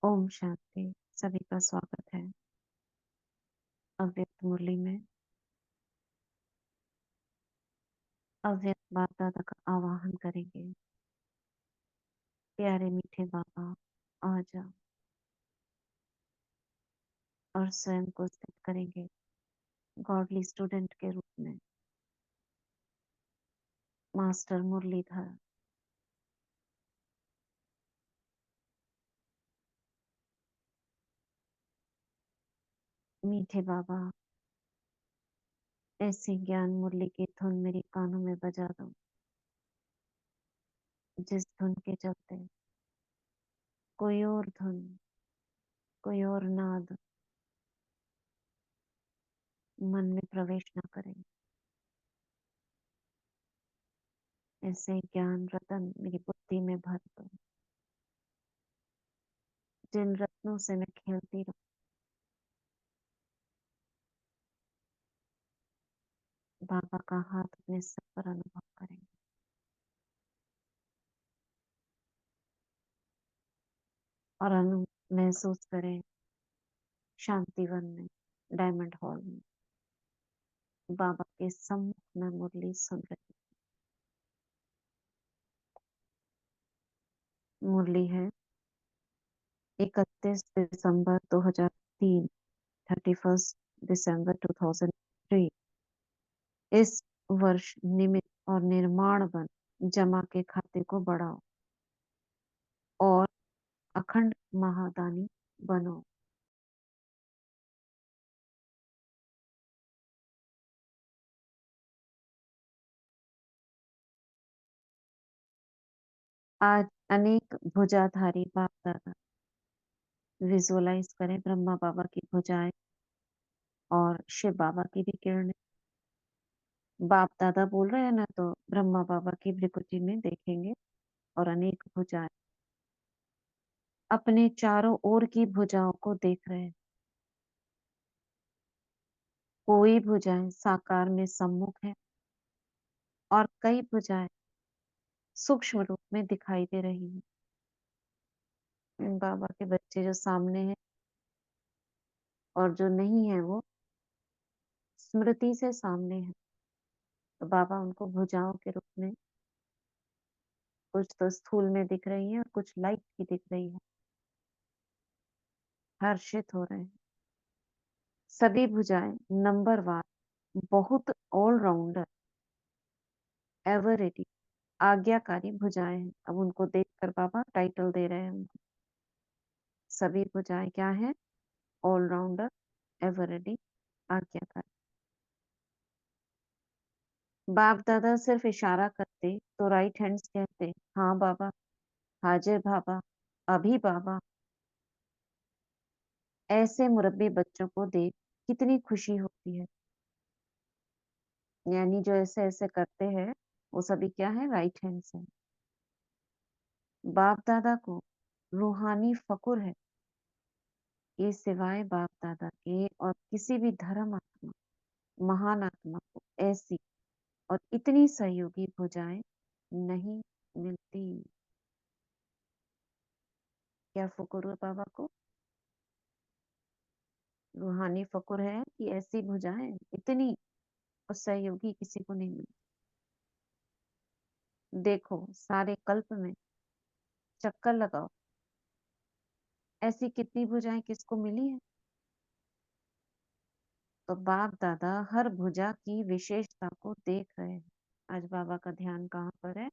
ओम शांति। सभी का स्वागत है अव्यक्त मुरली में। अव्यक्त बाप दादा का आवाहन करेंगे। प्यारे मीठे बाबा आ जाओ और स्वयं को स्थित करेंगे गॉडली स्टूडेंट के रूप में। मास्टर मुरलीधर मीठे बाबा, ऐसी ज्ञान मुरली की धुन मेरी कानों में बजा दो, जिस धुन के चलते कोई और धुन, कोई और नाद मन में प्रवेश न करे। ऐसे ज्ञान रतन मेरी बुद्धि में भर दो, जिन रत्नों से मैं खेलती रहूं। बाबा का हाथ अपने सर पर अनुभव करेंगे और महसूस करें शांतिवन में, डायमंड हॉल में बाबा के सम्मुख में मुरली सुन रही। मुरली है 31 दिसंबर 2003, 31 दिसंबर 2003। इस वर्ष निमित्त और निर्माण बन जमा के खाते को बढ़ाओ और अखंड महादानी बनो। आज अनेक भुजाधारी बाप दादा विजुअलाइज करें ब्रह्मा बाबा की भुजाएं और शिव बाबा की भी किरणें। बाप दादा बोल रहे हैं ना, तो ब्रह्मा बाबा की भ्रिकुटी में देखेंगे और अनेक भुजाएं अपने चारों ओर की भुजाओं को देख रहे हैं। कोई भुजाएं साकार में सम्मुख है और कई भुजाएं सूक्ष्म रूप में दिखाई दे रही हैं। बाबा के बच्चे जो सामने हैं और जो नहीं है वो स्मृति से सामने है, तो बाबा उनको भुजाओं के रूप में कुछ तो स्थूल में दिख रही है और कुछ लाइट की दिख रही है। हर्षित हो रहे हैं सभी भुजाएं, नंबरवार, बहुत ऑलराउंडर, एवर रेडी, आज्ञाकारी भुजाएं हैं। अब उनको देखकर बाबा टाइटल दे रहे हैं उनको। सभी भुजाएं क्या है? ऑलराउंडर, एवर रेडी, आज्ञाकारी। बाप दादा सिर्फ इशारा करते तो राइट हैंड्स कहते हाँ बाबा, हाजिर बाबा, अभी बाबा। ऐसे मुरब्बी बच्चों को देख कितनी खुशी होती है। यानी जो ऐसे ऐसे करते हैं वो सभी क्या है? राइट हैंड्स है। बाप दादा को रूहानी फकुर है कि सिवाय बाप दादा के और किसी भी धर्म आत्मा, महान आत्मा को ऐसी और इतनी सहयोगी भुजाएं नहीं मिलती। क्या फकुर है बाबा को? रूहानी फकुर है कि ऐसी भुजाएं इतनी और सहयोगी किसी को नहीं मिलती। देखो सारे कल्प में चक्कर लगाओ, ऐसी कितनी भुजाएं किसको मिली है? तो बाप दादा हर भुजा की विशेषता को देख रहे हैं। आज बाबा का ध्यान कहाँ पर है?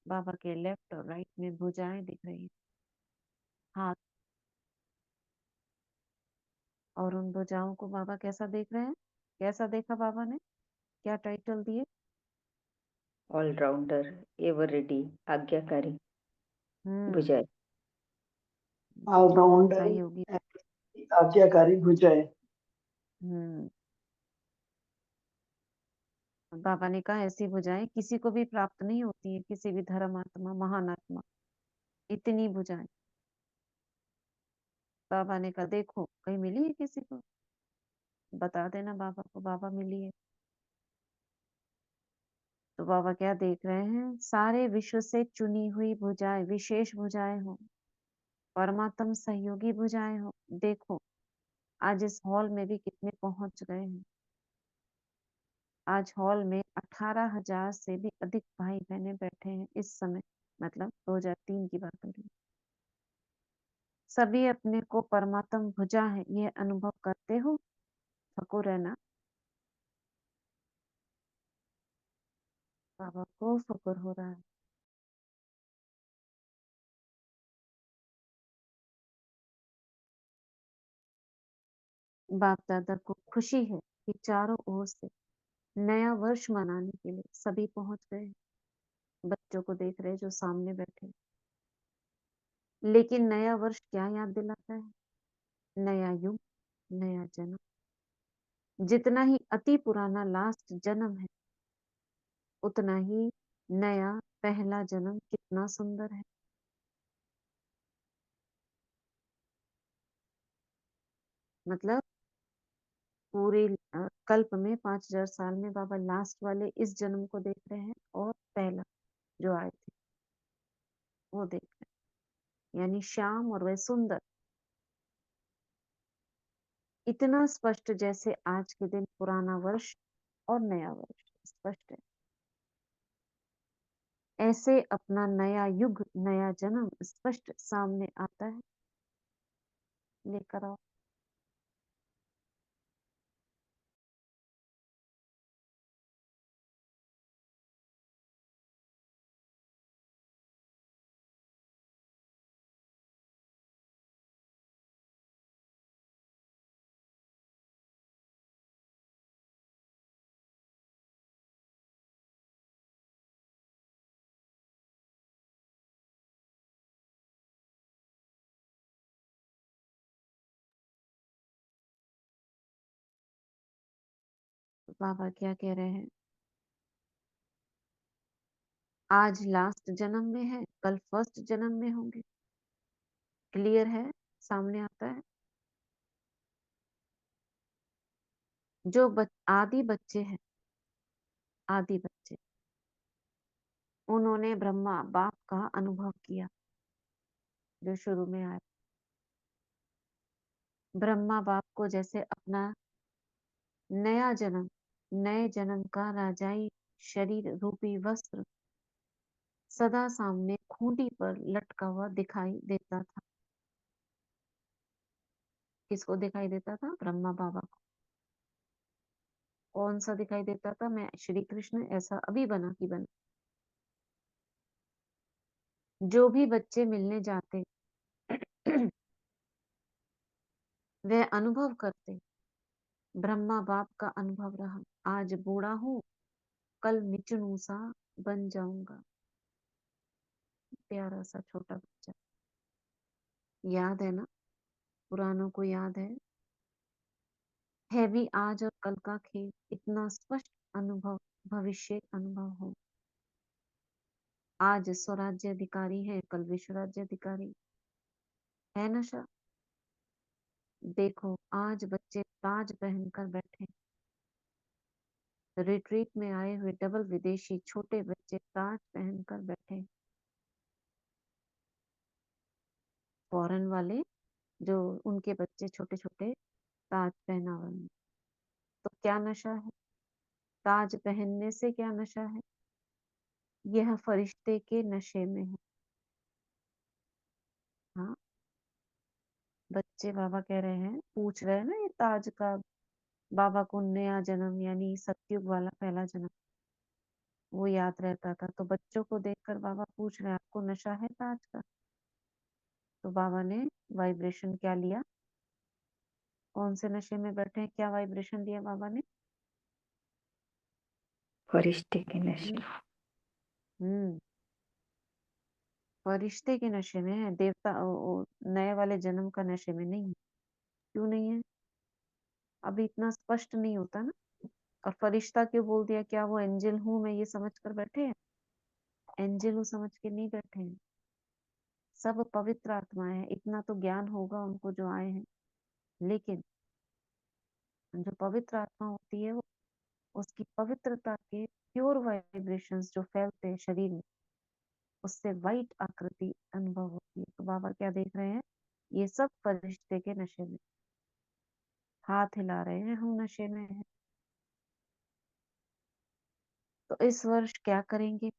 बाबा के लेफ्ट और राइट में भुजाएं दिख रही है, हाथ। और उन भुजाओं को बाबा कैसा देख रहे हैं? कैसा देखा बाबा ने? क्या टाइटल दिए? ऑलराउंडर, एवर रेडी, आज्ञाकारी हम्म, भुजाएं। ऑलराउंडर, सहयोगी। आज्ञाकारी भुजाएं। हम्म, बाबा ने कहा ऐसी भुजाएं किसी को भी प्राप्त नहीं होती है, किसी भी धर्म आत्मा, महान आत्मा। इतनी भुजाएं। बाबा ने कहा देखो कहीं मिली है किसी को? बता देना बाबा को, बाबा मिली है। तो बाबा क्या देख रहे हैं? सारे विश्व से चुनी हुई भुजाएं, विशेष भुजाएं हो परमात्म सहयोगी भुजाएं हो। देखो आज इस हॉल में भी कितने पहुंच गए हैं। आज हॉल में 18,000 से भी अधिक भाई बहने बैठे हैं इस समय, मतलब 2003 की बात हो रही है। सभी अपने को परमात्म भुजा है यह अनुभव करते हो। फकुर है ना, बाबा को फकुर हो रहा है। बाप दादा को खुशी है कि चारों ओर से नया वर्ष मनाने के लिए सभी पहुंच गए हैं। बच्चों को देख रहे जो सामने बैठे हैं। लेकिन नया वर्ष क्या याद दिलाता है? नया युग, नया जन्म। जितना ही अति पुराना लास्ट जन्म है, उतना ही नया पहला जन्म कितना सुंदर है। मतलब पूरे कल्प में 5,000 साल में बाबा लास्ट वाले इस जन्म को देख रहे हैं और पहला जो आए थे वो देख रहे हैं, यानी श्याम और वह सुंदर। इतना स्पष्ट जैसे आज के दिन पुराना वर्ष और नया वर्ष स्पष्ट है, ऐसे अपना नया युग नया जन्म स्पष्ट सामने आता है। लेकर आओ। बाबा क्या कह रहे हैं? आज लास्ट जन्म में है, कल फर्स्ट जन्म में होंगे। क्लियर है, सामने आता है। जो आदि बच्चे हैं, आदि बच्चे, उन्होंने ब्रह्मा बाप का अनुभव किया जो शुरू में आया। ब्रह्मा बाप को जैसे अपना नया जन्म, नए जन्म का राजाई शरीर रूपी वस्त्र सदा सामने खूंटी पर लटका हुआ दिखाई देता था। किसको दिखाई देता था? ब्रह्मा बाबा को। कौन सा दिखाई देता था? मैं श्री कृष्ण ऐसा अभी बना कि बना। जो भी बच्चे मिलने जाते वह अनुभव करते, ब्रह्मा बाप का अनुभव रहा। आज बूढ़ा हूं, कल मिचनू सा बन जाऊंगा। प्यारा सा छोटा बच्चा, याद है ना? पुरानों को याद है भी आज और कल का खेल। इतना स्पष्ट अनुभव भविष्य अनुभव हो। आज स्वराज्य अधिकारी है, कल विश्व राज्य अधिकारी है। नशा देखो, आज बच्चे ताज पहनकर बैठे, रिट्रीट में आए हुए डबल विदेशी छोटे बच्चे ताज पहनकर बैठे। फॉरेन वाले जो उनके बच्चे छोटे छोटे ताज पहना हुए हैं। तो क्या नशा है? ताज पहनने से क्या नशा है? यह फरिश्ते के नशे में है। हाँ, बच्चे बाबा कह रहे हैं, पूछ रहे हैं ना ये ताज का। बाबा को नया जन्म यानी सतयुग वाला पहला जन्म वो याद रहता था, तो बच्चों को देखकर बाबा पूछ रहे हैं आपको नशा है ताज का? तो बाबा ने वाइब्रेशन क्या लिया? कौन से नशे में बैठे हैं? क्या वाइब्रेशन दिया बाबा ने? फरिश्ते के नशे। हम्म, फरिश्ते के नशे में है, देवता नए वाले जन्म का नशे में नहीं है। क्यों नहीं है? अभी इतना स्पष्ट नहीं होता ना। और फरिश्ता क्यों बोल दिया? क्या वो एंजल हूं मैं ये समझ कर बैठे हैं? एंजल हूं समझ के नहीं बैठे हैं। सब पवित्र आत्माएं हैं, इतना तो ज्ञान होगा उनको जो आए हैं। लेकिन जो पवित्र आत्मा होती है वो उसकी पवित्रता के प्योर वाइब्रेशंस जो फैलते हैं शरीर में, उससे वाइट आकृति अनुभव होती है। तो बाबा क्या देख रहे हैं, ये सब फरिश्ते के नशे में, हाथ हिला रहे हैं, हम नशे में हैं। तो इस वर्ष क्या करेंगे,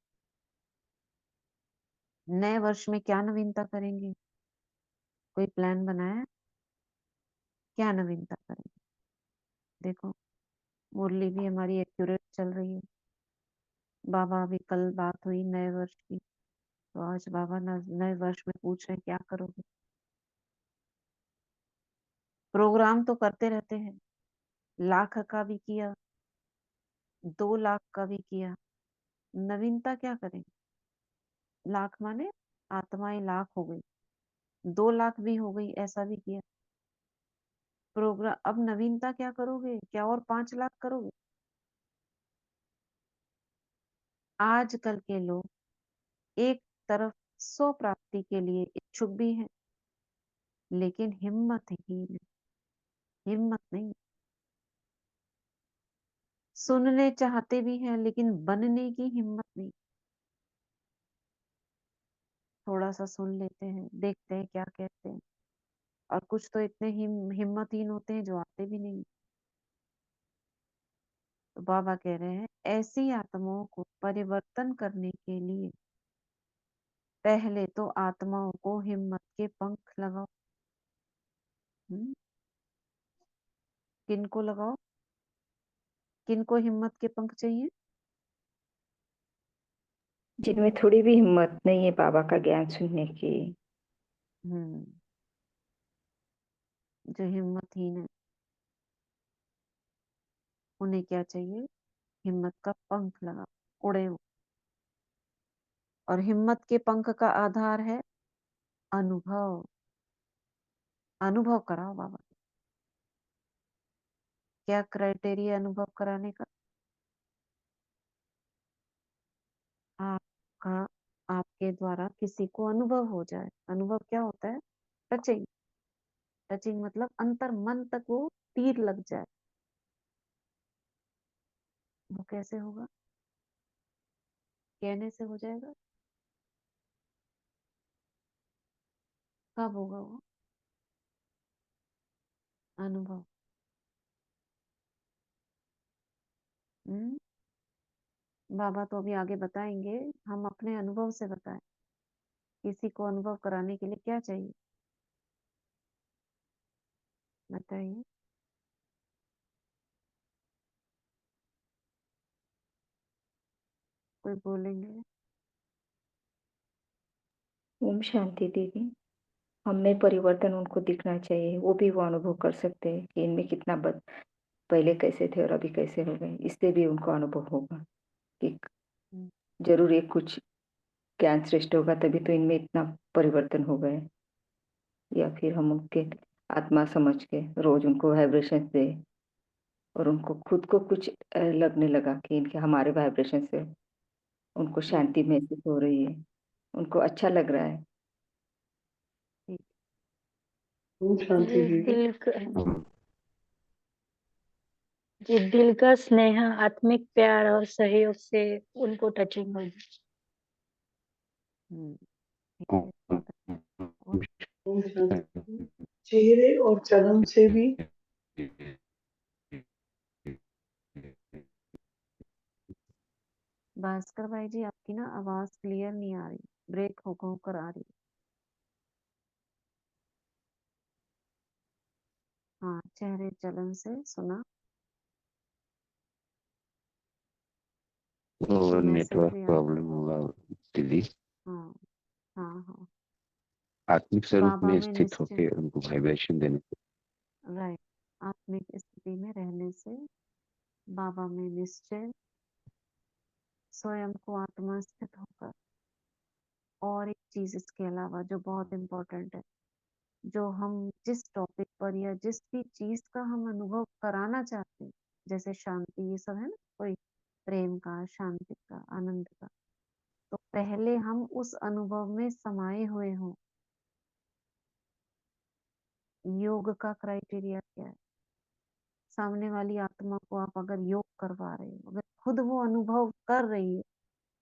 नए वर्ष में क्या नवीनता करेंगे, कोई प्लान बनाया, क्या नवीनता करेंगे? देखो मुरली भी हमारी एक्यूरेट चल रही है। बाबा अभी कल बात हुई नए वर्ष की, तो आज बाबा नए वर्ष में पूछ रहे हैं क्या करोगे। प्रोग्राम तो करते रहते हैं, 1,00,000 का भी किया, 2,00,000 का भी किया, नवीनता क्या करें? 1,00,000 माने आत्माएं 1,00,000 हो गई, 2,00,000 भी हो गई, ऐसा भी किया प्रोग्राम। अब नवीनता क्या करोगे, क्या और 5,00,000 करोगे? आजकल के लोग एक तरफ स्व प्राप्ति के लिए इच्छुक भी हैं, लेकिन हिम्मत ही नहीं, हिम्मत नहीं। सुनने चाहते भी हैं, लेकिन बनने की हिम्मत नहीं। थोड़ा सा सुन लेते हैं, देखते हैं क्या कहते हैं, और कुछ तो इतने हिम्मतहीन होते हैं जो आते भी नहीं। तो बाबा कह रहे हैं ऐसी आत्माओं को परिवर्तन करने के लिए पहले तो आत्माओं को हिम्मत के पंख लगाओ। किनको लगाओ, किनको हिम्मत के पंख चाहिए? जिनमें थोड़ी भी हिम्मत नहीं है बाबा का ज्ञान सुनने की। हम्म जो हिम्मतहीन है, उन्हें क्या चाहिए? हिम्मत का पंख लगाओ, उड़े वो। और हिम्मत के पंख का आधार है अनुभव। अनुभव कराओ बाबा। क्या क्राइटेरिया अनुभव कराने का? आपका, आपके द्वारा किसी को अनुभव हो जाए। अनुभव क्या होता है? टचिंग। टचिंग मतलब अंतर मन तक वो तीर लग जाए। वो कैसे होगा? कहने से हो जाएगा? कब होगा वो अनुभव? हम्म बाबा तो अभी आगे बताएंगे, हम अपने अनुभव से बताएं। किसी को अनुभव कराने के लिए क्या चाहिए बताइए? कोई बोलेंगे? ओम शांति दीदी। हमें परिवर्तन उनको दिखना चाहिए, वो भी वो अनुभव कर सकते हैं कि इनमें कितना पहले कैसे थे और अभी कैसे हो गए। इससे भी उनको अनुभव होगा कि हम्म, जरूर एक कुछ ज्ञान श्रेष्ठ होगा तभी तो इनमें इतना परिवर्तन हो गए। या फिर हम उनके आत्मा समझ के रोज उनको वाइब्रेशन दे और उनको खुद को कुछ लगने लगा कि इनके हमारे वाइब्रेशन से उनको हम्म, शांति महसूस हो रही है, उनको अच्छा लग रहा है। ठीक। ओम शांति जी दीदी। दिल का स्नेह, आत्मिक प्यार और सहयोग से उनको टचिंग होगी। ठीक है, बहुत अच्छा। और ओम शांति दीदी। चेहरे और चलन से भी। भास्कर भाई जी, आपकी ना आवाज क्लियर नहीं आ रही, ब्रेक होकर आ रही। हाँ, चेहरे चलन से सुना, वो मैसेज नेटवर्क भी आ रहा। प्रॉब्लम होगा दीदी। हाँ हाँ हाँ। आत्मिक स्वरूप बाबा में में स्थित निश्चय, होकर उनको वाइब्रेशन देने से। राइट, आत्मिक स्थिति में रहने से बाबा में निश्चय, स्वयं को आत्मा स्थित होकर। और एक चीज इसके अलावा जो बहुत इम्पोर्टेंट है, जो हम जिस टॉपिक पर या जिस भी चीज का हम अनुभव कराना चाहते हैं, जैसे शांति, ये सब है ना, कोई प्रेम का, शांति का, आनंद का, तो पहले हम उस अनुभव में समाये हुए हों। योग का क्राइटेरिया क्या है? सामने वाली आत्मा को आप अगर योग करवा रहे हो, अगर खुद वो अनुभव कर रही है,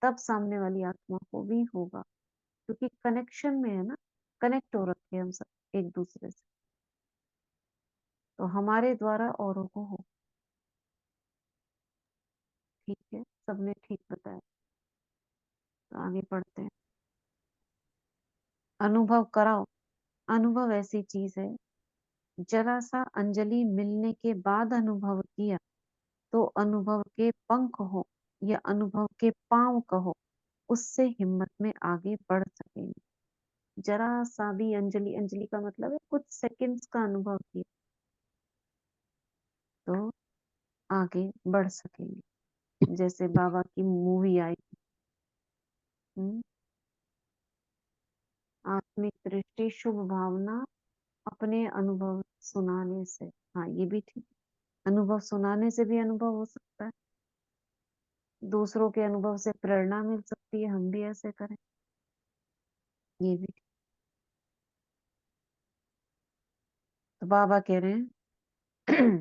तब सामने वाली आत्मा को भी होगा, क्योंकि कनेक्शन में है ना, कनेक्ट हो रखे हैं हम सब एक दूसरे से, तो हमारे द्वारा औरों को हो। ठीक है, सबने ठीक बताया। तो आगे पढ़ते हैं। अनुभव कराओ। अनुभव ऐसी चीज है, जरा सा अंजलि मिलने के बाद अनुभव किया तो अनुभव के पंख हो या अनुभव के पांव कहो, उससे हिम्मत में आगे बढ़ सकेंगे। जरा सा भी अंजलि, अंजलि का मतलब है कुछ सेकंड्स का अनुभव किया तो आगे बढ़ सकेंगे। जैसे बाबा की मूवी आई, हम्म, आत्मिक दृष्टि शुभ भावना अपने अनुभव सुनाने से। हाँ, ये भी ठीक। अनुभव सुनाने से भी अनुभव हो सकता है, दूसरों के अनुभव से प्रेरणा मिल सकती है, हम भी ऐसे करें, ये भी ठीक। तो बाबा कह रहे हैं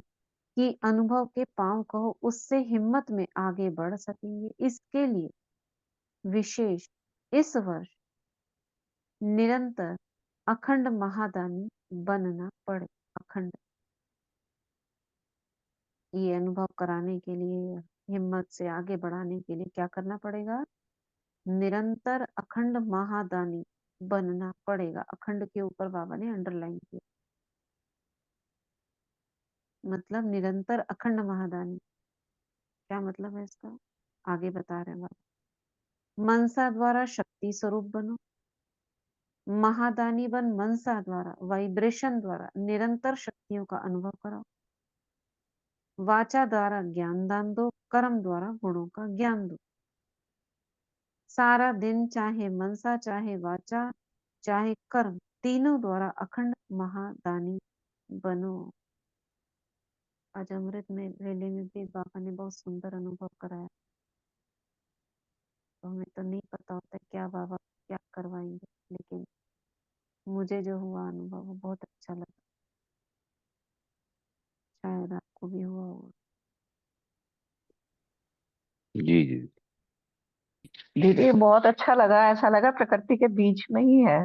कि अनुभव के पांव कहो, उससे हिम्मत में आगे बढ़ सकेंगे। इसके लिए विशेष इस वर्ष निरंतर अखंड महादानी बनना पड़े। अखंड, ये अनुभव कराने के लिए, हिम्मत से आगे बढ़ाने के लिए क्या करना पड़ेगा? निरंतर अखंड महादानी बनना पड़ेगा। अखंड के ऊपर बाबा ने अंडरलाइन किया, मतलब निरंतर अखंड महादानी। क्या मतलब है इसका? आगे बता रहे हैं बाबा। मनसा द्वारा शक्ति स्वरूप बनो। महादानी बन मनसा द्वारा, वाइब्रेशन द्वारा निरंतर शक्तियों का अनुभव कराओ। वाचा द्वारा ज्ञान दान दो, कर्म द्वारा गुणों का ज्ञान दो। सारा दिन चाहे मनसा, चाहे वाचा, चाहे कर्म, तीनों द्वारा अखंड महादानी बनो। आज अमृत में वेले में भी बाबा ने बहुत सुंदर अनुभव कराया। तो हमें तो नहीं पता होता क्या बाबा क्या करवाएंगे, लेकिन मुझे जो हुआ अनुभव वो बहुत अच्छा लगा, शायद आपको भी हुआ होगा। जी जी। दीदी बहुत अच्छा लगा, ऐसा लगा प्रकृति के बीच में ही है।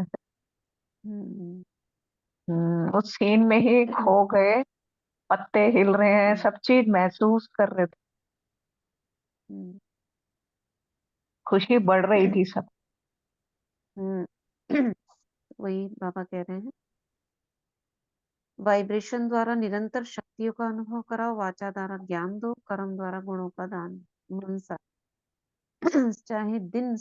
हम्म उस सीन में ही खो गए, पत्ते हिल रहे हैं, हम्म, सब चीज महसूस कर रहे थे, हम्म, खुशी बढ़ रही थी सब। हम्म। वही बाबा कह रहे हैं, वाइब्रेशन द्वारा निरंतर शक्तियों का अनुभव कराओ, वाचा द्वारा ज्ञान दो, कर्म द्वारा गुणों का दान। मनसा चाहे दिन,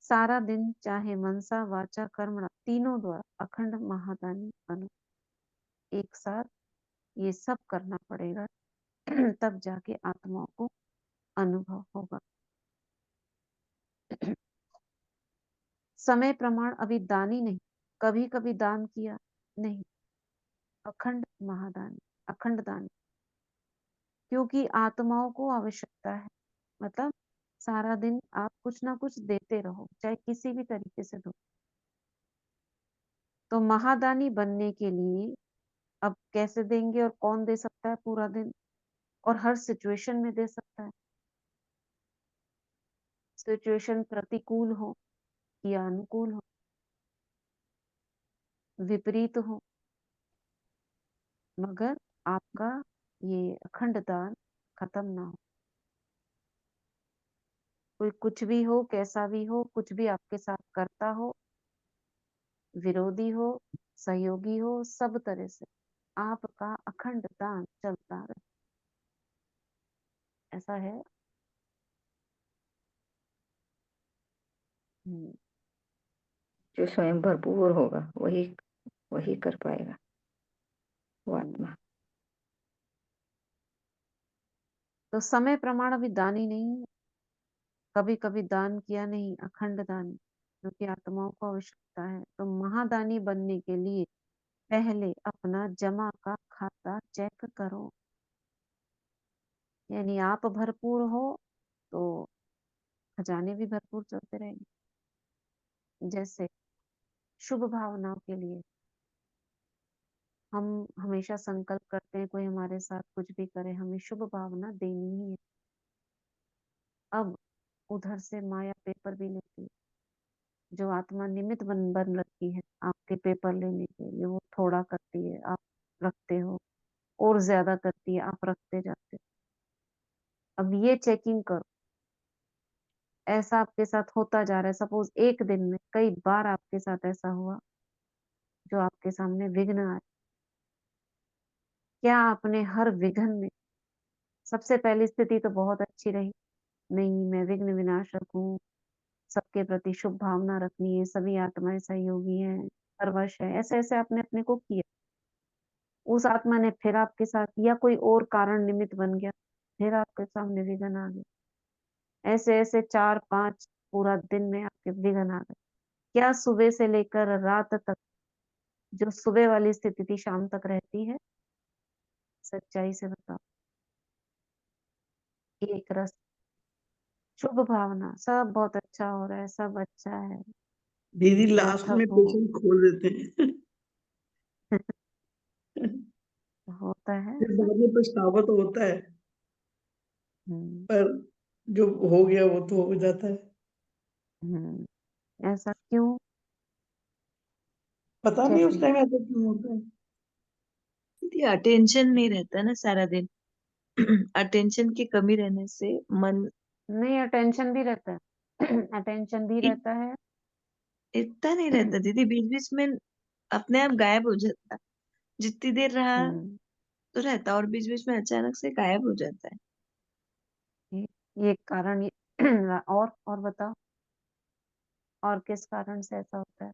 सारा दिन चाहे मनसा वाचा कर्म, तीनों द्वारा अखंड महादानी बनो। एक साथ ये सब करना पड़ेगा तब जाके आत्माओं को अनुभव होगा। समय प्रमाण अभी दानी नहीं, कभी कभी दान किया नहीं, अखंड महादानी, अखंड दानी, क्योंकि आत्माओं को आवश्यकता है। मतलब सारा दिन आप कुछ ना कुछ देते रहो, चाहे किसी भी तरीके से दो। तो महादानी बनने के लिए अब कैसे देंगे और कौन दे सकता है पूरा दिन और हर सिचुएशन में दे सकता है? सिचुएशन प्रतिकूल हो या अनुकूल हो, विपरीत हो, मगर आपका ये अखंड दान खत्म ना हो। कोई कुछ भी हो, कैसा भी हो, कुछ भी आपके साथ करता हो, विरोधी हो, सहयोगी हो, सब तरह से आपका अखंड दान चलता रहे। ऐसा है। हम्म, जो स्वयं भरपूर होगा वही वही कर पाएगा वो हम्म। आत्मा। तो समय प्रमाण अभी दानी नहीं, कभी कभी दान किया नहीं, अखंड दानी, क्योंकि आत्माओं को आवश्यकता है। तो महादानी बनने के लिए पहले अपना जमा का खाता चेक करो। यानी आप भरपूर हो तो खजाने भी भरपूर चलते रहेंगे। जैसे शुभ भावनाओं के लिए हम हमेशा संकल्प करते हैं, कोई हमारे साथ कुछ भी करे, हमें शुभ भावना देनी ही है। अब उधर से माया पेपर भी लेती है। जो आत्मा निमित्त बन रखी है आपके पेपर लेने के लिए, वो थोड़ा करती है, आप रखते हो, और ज्यादा करती है, आप रखते जाते हो। अब ये चेकिंग करो, ऐसा आपके साथ होता जा रहा है। सपोज एक दिन में कई बार आपके साथ ऐसा हुआ जो आपके सामने विघ्न आए। क्या आपने हर विघ्न में, सबसे पहली स्थिति तो बहुत अच्छी रही, नहीं मैं विघ्न विनाशक हूँ, सबके प्रति शुभ भावना रखनी है, सभी आत्माएं सहयोगी हैं, परवश है, ऐसे ऐसे आपने अपने को किया। उस आत्मा ने फिर आपके साथ, या कोई और कारण निमित्त बन गया, फिर आपके सामने विघ्न आ गया। ऐसे ऐसे 4-5 पूरा दिन में आपके विघ्न आ गए। क्या सुबह से लेकर रात तक जो सुबह वाली स्थिति थी शाम तक रहती है? सच्चाई से बताओ। एक रस, शुभ भावना, सब बहुत अच्छा हो रहा है, सब अच्छा है, दीदी मैं लास्ट थक में हूँ। पेशेंट खोल देते हैं। होता है फिर ऐसा। बाद में पछतावा तो होता है, हम्म पर जो हो गया वो तो हो जाता है। ऐसा क्यों? पता नहीं उस जैसे टाइम ऐसा क्यों होता है। अटेंशन नहीं रहता ना सारा दिन। अटेंशन की कमी रहने से मन नहीं, अटेंशन भी रहता है। अटेंशन भी इत, रहता है। इतना नहीं रहता दीदी, बीच बीच में अपने आप गायब हो जाता। जितनी देर रहा हम्म तो रहता, और बीच बीच में अचानक से गायब हो जाता है। ये ये कारण और बताओ, और किस कारण से ऐसा होता है?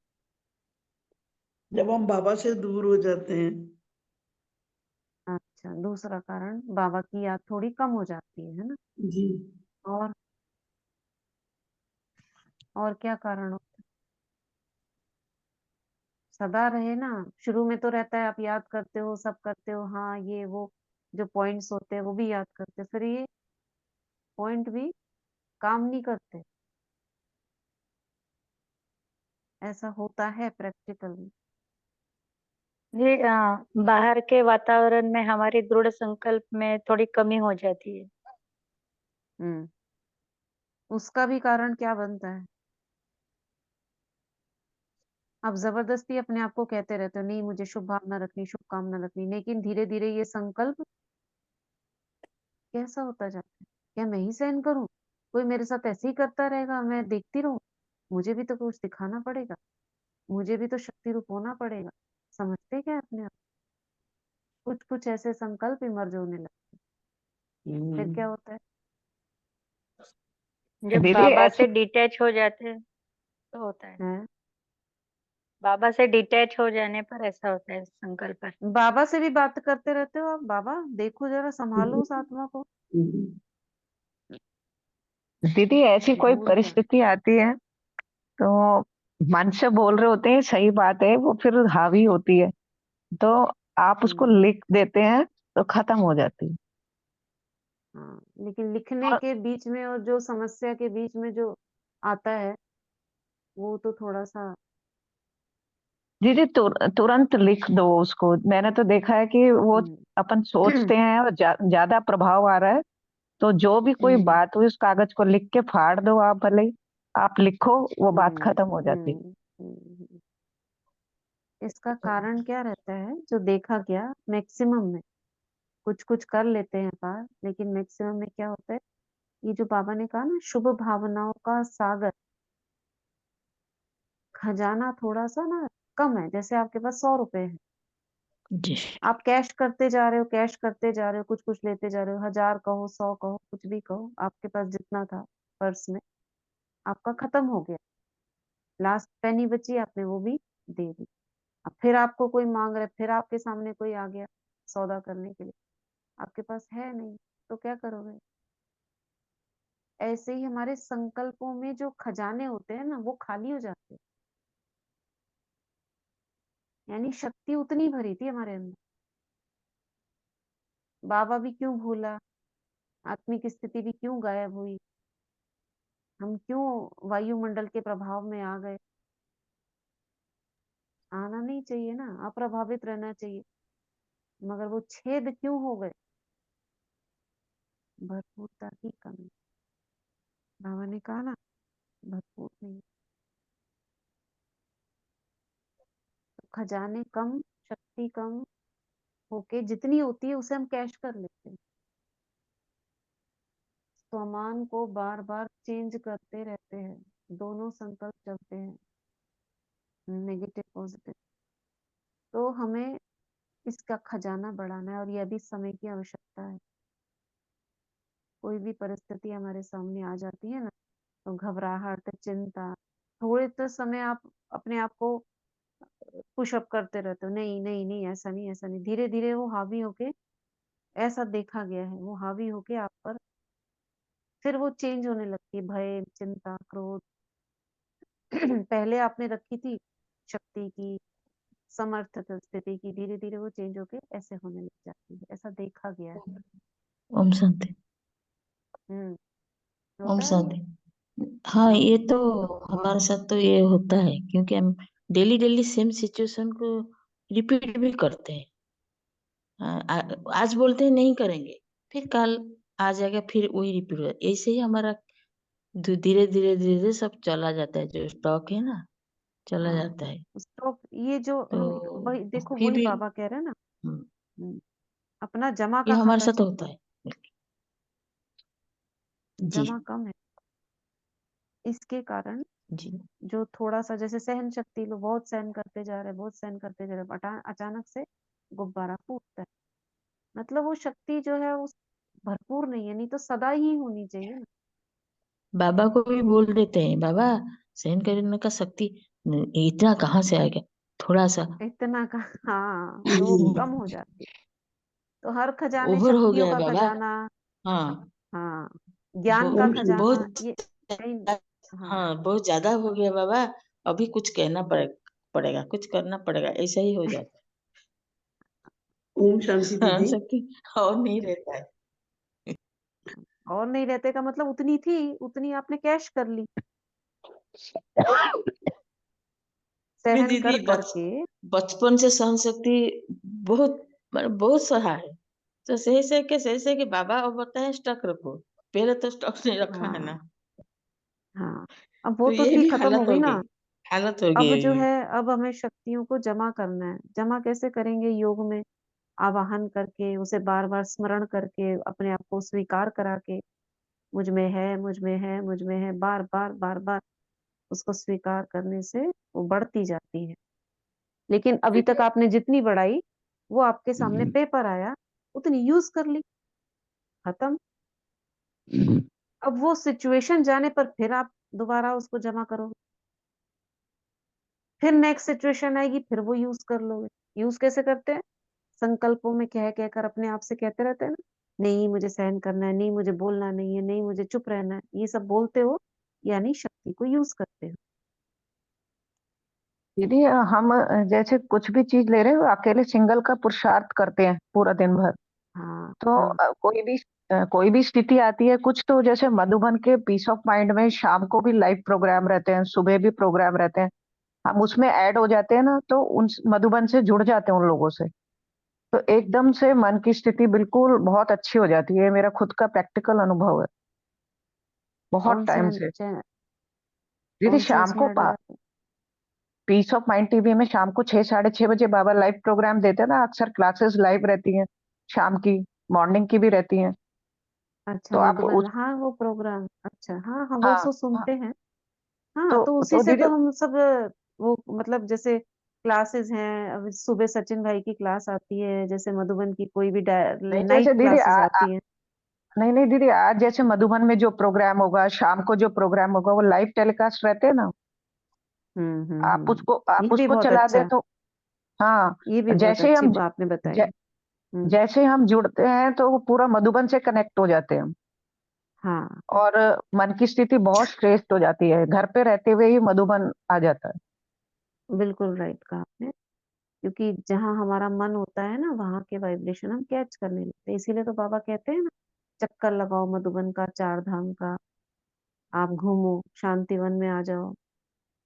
जब हम बाबा से दूर हो जाते हैं। अच्छा, दूसरा कारण, बाबा की याद थोड़ी कम हो जाती है ना? जी। और और क्या कारण हो? सदा रहे ना, शुरू में तो रहता है, आप याद करते हो, सब करते हो, हाँ ये वो जो पॉइंट्स होते हैं वो भी याद करते हो, फिर ये पॉइंट भी काम नहीं करते। ऐसा होता है प्रैक्टिकल में। जी बाहर के वातावरण में हमारी दृढ़ संकल्प में थोड़ी कमी हो जाती है। हम्म उसका भी कारण क्या बनता है? आप जबरदस्ती अपने आप को कहते रहते हो, नहीं मुझे शुभ भावना रखनी, शुभकामना रखनी, लेकिन धीरे धीरे ये संकल्प कैसा होता जाता है? क्या मैं ही सहन करूं? कोई मेरे साथ ऐसे ही करता रहेगा, मैं देखती रहूं? मुझे भी तो कुछ दिखाना पड़ेगा, मुझे भी तो शक्ति रूप होना पड़ेगा। समझते क्या अपने आप? कुछ कुछ ऐसे संकल्प इमर्ज होने लगते, फिर क्या होता है? जब दीदी बाबा ऐसी से डिटैच हो जाते हैं तो होता है। हैं? बाबा से डिटैच हो जाने पर ऐसा होता है संकल्प। बाबा से भी बात करते रहते हो आप? बाबा देखो जरा, संभालो उस आत्मा को, दीदी ऐसी कोई भूल जा। परिस्थिति आती है तो मन से बोल रहे होते हैं, सही बात है, वो फिर हावी होती है, तो आप उसको हम्म लिख देते हैं तो खत्म हो जाती है। हाँ, लेकिन लिखने और के बीच में और जो समस्या के बीच में जो आता है, वो तो थोड़ा सा। दीदी तुरंत लिख दो उसको। मैंने तो देखा है कि वो हम्म अपन सोचते हैं और ज्यादा प्रभाव आ रहा है, तो जो भी कोई हम्म बात हुई उस कागज को लिख के फाड़ दो, आप भले ही आप लिखो, वो बात हम्म खत्म हो जाती है। हम्म हम्म। इसका कारण क्या रहता है जो देखा गया मैक्सिमम में? कुछ कुछ कर लेते हैं पार, लेकिन मैक्सिमम में क्या होता है? ये जो बाबा ने कहा ना, शुभ भावनाओं का सागर, खजाना थोड़ा सा ना कम है। जैसे आपके पास 100 रुपए है, जी। आप कैश करते जा रहे हो, कैश करते जा रहे हो, कुछ कुछ लेते जा रहे हो, 1000 कहो, 100 कहो, कुछ भी कहो, आपके पास जितना था पर्स में, आपका खत्म हो गया, लास्ट पेनी बची, आपने वो भी दे दी। अब फिर आपको कोई मांग रहा है, फिर आपके सामने कोई आ गया सौदा करने के लिए, आपके पास है नहीं, तो क्या करोगे? ऐसे ही हमारे संकल्पों में जो खजाने होते हैं ना, वो खाली हो जाते हैं। यानी शक्ति उतनी भरी थी हमारे अंदर, बाबा भी क्यों भूला, आत्मिक स्थिति भी क्यों गायब हुई, हम क्यों वायुमंडल के प्रभाव में आ गए? आना नहीं चाहिए ना, अप्रभावित रहना चाहिए, मगर वो छेद क्यों हो गए? भरपूरता की कमी। बाबा ने कहा ना, भरपूर नहीं। तो खजाने कम, शक्ति कम होके जितनी होती है उसे हम कैश कर लेते हैं। सामान को बार बार चेंज करते रहते हैं, दोनों संकल्प चलते हैं, नेगेटिव पॉजिटिव। तो हमें इसका खजाना बढ़ाना है, और यह भी समय की आवश्यकता है। कोई भी परिस्थिति हमारे सामने आ जाती है ना, तो घबराहट, चिंता, थोड़े तो समय आप अपने आप को पुशअप करते रहते हो, नहीं नहीं नहीं, ऐसा नहीं, ऐसा नहीं। धीरे धीरे वो हावी होके, ऐसा देखा गया है, वो हावी होके आप पर फिर वो चेंज होने लगती है, भय, चिंता, क्रोध। पहले आपने रखी थी शक्ति की, समर्थ स्थिति की, धीरे धीरे वो चेंज होके ऐसे होने लग जाती है, ऐसा देखा गया है। ओम शांति। हम्म, ओम होता है ना? शांति। हाँ, हाँ, ये तो हमारे साथ तो ये होता है, क्योंकि हम डेली डेली सेम सिचुएशन को रिपीट भी करते हैं। आज बोलते हैं नहीं करेंगे, फिर कल आ जाएगा, फिर वही रिपीट हो। ऐसे ही हमारा धीरे धीरे धीरे धीरे सब चला जाता है, जो स्टॉक है ना, चला हाँ। जाता है। स्टॉक, ये जो हम, वही तो देखो, फिर वही भी बाबा कह रहे हैं ना। हम्म, हम्म, अपना जमा ये का हमारे खाता साथ चेक होता करो, है। जी जमा कम है। इसके कारण जी। जो थोड़ा सा, जैसे सहन शक्ति लो, बहुत सहन करते जा रहे, बहुत सहन करते जा रहे, अचानक से गुब्बारा फूटता है। मतलब वो शक्ति जो है उस भरपूर नहीं है, नहीं तो सदा ही होनी चाहिए ना। बाबा को भी बोल देते हैं, बाबा सहन करने का शक्ति इतना कहाँ से आएगा, थोड़ा सा इतना का, हाँ, तो वो कम हो जाती है। तो हर खजाने, ओवर हो शक्तियों गया है का बाबा। खजाना, हाँ, हाँ, ज्ञान का खजाना, बहुत, ये नहीं। हाँ, हाँ बहुत ज्यादा हो गया बाबा, अभी कुछ कहना पड़ेगा, कुछ करना पड़ेगा, ऐसा ही हो जाता ओम शांति है। हाँ, दीदी। शक्ति और नहीं रहता है। और नहीं रहते का मतलब उतनी थी, उतनी आपने कैश कर ली, भी सहन दीदी कर करके। बचपन से सहन शक्ति बहुत, मतलब बहुत सहा है। तो सही सही के बाबा अब बताए स्टॉक रखो, पहले तो स्टॉक नहीं रखा है हाँ, ना। हाँ, अब वो तो तो ये थी, भी खत्म हो हालत गई हो ना। गई, हालत हो अब जो गई। है, अब हमें शक्तियों को जमा करना है। जमा कैसे करेंगे? योग में आवाहन करके, उसे बार बार स्मरण करके, अपने आप को स्वीकार करा के, मुझ में है, मुझ में है, मुझ में है, बार बार बार बार उसको स्वीकार करने से वो बढ़ती जाती है। लेकिन अभी तक आपने जितनी बढ़ाई, वो आपके सामने पेपर आया, उतनी यूज कर ली, खत्म। अब वो सिचुएशन जाने पर फिर आप दोबारा उसको जमा करोगे, फिर नेक्स्ट सिचुएशन आएगी, फिर वो यूज कर लोगे। यूज कैसे करते हैं? संकल्पों में कह कहकर अपने आप से कहते रहते हैं ना, नहीं मुझे सहन करना है, नहीं मुझे बोलना नहीं है, नहीं मुझे चुप रहना है, ये सब बोलते हो, यानी शक्ति को यूज करते हो। दीदी हम जैसे कुछ भी चीज ले रहे हो, अकेले सिंगल का पुरुषार्थ करते हैं पूरा दिन भर। हाँ, तो हाँ, कोई भी स्थिति आती है, कुछ तो जैसे मधुबन के पीस ऑफ माइंड में शाम को भी लाइव प्रोग्राम रहते हैं, सुबह भी प्रोग्राम रहते हैं, हम उसमें ऐड हो जाते हैं ना, तो उन मधुबन से जुड़ जाते हैं उन लोगों से। तो एकदम से मन की स्थिति बिल्कुल बहुत अच्छी हो जाती है। मेरा खुद का प्रैक्टिकल अनुभव है, बहुत कौन से टाइम से। दीदी कौन से शाम उसमें को ऐड हो जाते हैं? पीस ऑफ माइंड टीवी में शाम को 6 साढ़े 6 बजे बाबा लाइव प्रोग्राम देते हैं ना, अक्सर क्लासेस लाइव रहती हैं, शाम की, मॉर्निंग की भी रहती हैं। अच्छा, तो आप मधुबन, उस, हाँ वो प्रोग्राम, अच्छा, हाँ हाँ, वो हाँ सो हाँ, सुनते हैं। हाँ, तो उसी से दीदी तो हम सब, वो मतलब जैसे क्लासेस हैं, अब सुबह सचिन भाई की क्लास आती है, जैसे मधुबन की कोई भी नहीं नाइट जैसे दीदी क्लासेस आती हैं। नहीं नहीं दीदी, आज जैसे मधुबन में जो प्रोग्राम होगा, शाम को जो प्रोग्राम होगा, वो लाइव टेलीकास्ट रहते हैं ना। आप ये भी उसको बहुत चला अच्छा दे है। तो, हाँ, ये भी बहुत जैसे ही अच्छी हम आपने बताई। जै, जैसे ही हम जुड़ते हैं तो वो पूरा मधुबन से कनेक्ट हो जाते हैं। हाँ, और मन की स्थिति बहुत श्रेष्ठ हो जाती है, घर पे रहते हुए ही मधुबन आ जाता है। बिल्कुल राइट कहा आपने। क्योंकि जहाँ हमारा मन होता है ना, वहां के वाइब्रेशन हम कैच करने लगते हैं। इसीलिए तो बाबा कहते हैं ना, चक्कर लगाओ मधुबन का, चार धाम का, आप घूमो, शांतिवन में आ जाओ,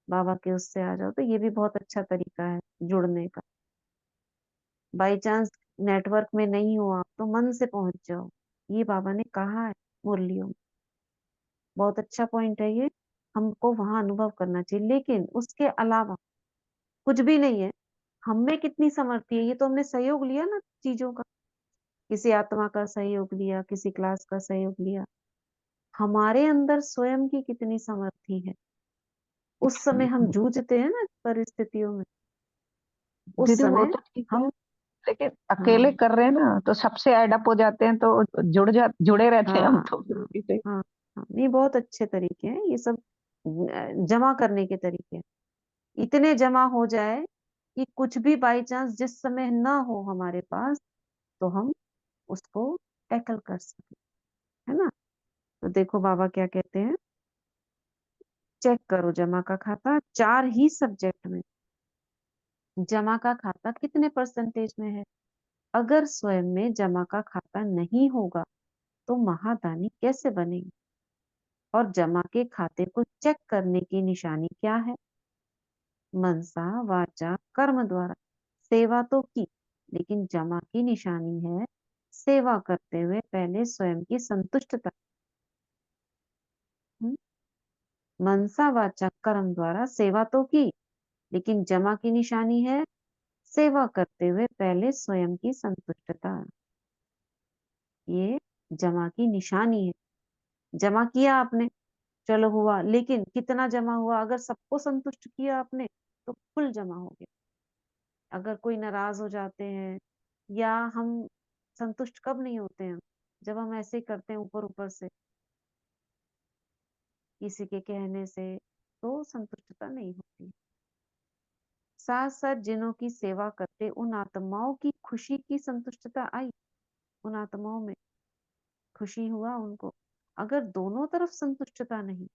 बाबा के उससे आ जाओ। तो ये भी बहुत अच्छा तरीका है जुड़ने का। बाई चांस नेटवर्क में नहीं हो आप, तो मन से पहुंच जाओ। ये बाबा ने कहा है मुरलियों में, बहुत अच्छा पॉइंट है ये, हमको वहां अनुभव करना चाहिए। लेकिन उसके अलावा कुछ भी नहीं है। हम में कितनी समर्थी है, ये तो हमने सहयोग लिया ना चीजों का, किसी आत्मा का सहयोग लिया, किसी क्लास का सहयोग लिया। हमारे अंदर स्वयं की कितनी समर्थी है। उस समय हम जूझते हैं ना परिस्थितियों में, उस दीदी वो समय तो ठीक है, हम, लेकिन अकेले हाँ कर रहे हैं ना तो सबसे एड अप हो जाते हैं, तो जुड़े रहते हैं हम हाँ तो फिर उसी से। हाँ हाँ, नहीं बहुत अच्छे तरीके हैं ये सब, जमा करने के तरीके हैं। इतने जमा हो जाए कि कुछ भी बाई चांस जिस समय ना हो हमारे पास, तो हम उसको टैकल कर सके, है ना। तो देखो बाबा क्या कहते हैं, चेक करो जमा का खाता 4 ही सब्जेक्ट में, जमा का खाता कितने परसेंटेज में है। अगर स्वयं में जमा का खाता नहीं होगा तो महादानी कैसे बनेगी। और जमा के खाते को चेक करने की निशानी क्या है, मनसा वाचा कर्म द्वारा सेवा तो की, लेकिन जमा की निशानी है सेवा करते हुए पहले स्वयं की संतुष्टता। हम्म? मनसा वाचा कर्म द्वारा सेवा तो की, लेकिन जमा की निशानी है सेवा करते हुए पहले स्वयं की संतुष्टता। ये जमा की निशानी है। जमा किया आपने, चलो हुआ, लेकिन कितना जमा हुआ। अगर सबको संतुष्ट किया आपने तो फुल जमा हो गया। अगर कोई नाराज हो जाते हैं, या हम संतुष्ट कब नहीं होते हैं, जब हम ऐसे ही करते हैं ऊपर ऊपर से किसी के कहने से, तो संतुष्टता नहीं होती। साथ साथ जिनों की सेवा करते उन आत्माओं की खुशी की संतुष्टता आई, उन आत्माओं में खुशी हुआ उनको। अगर दोनों तरफ संतुष्टता नहीं,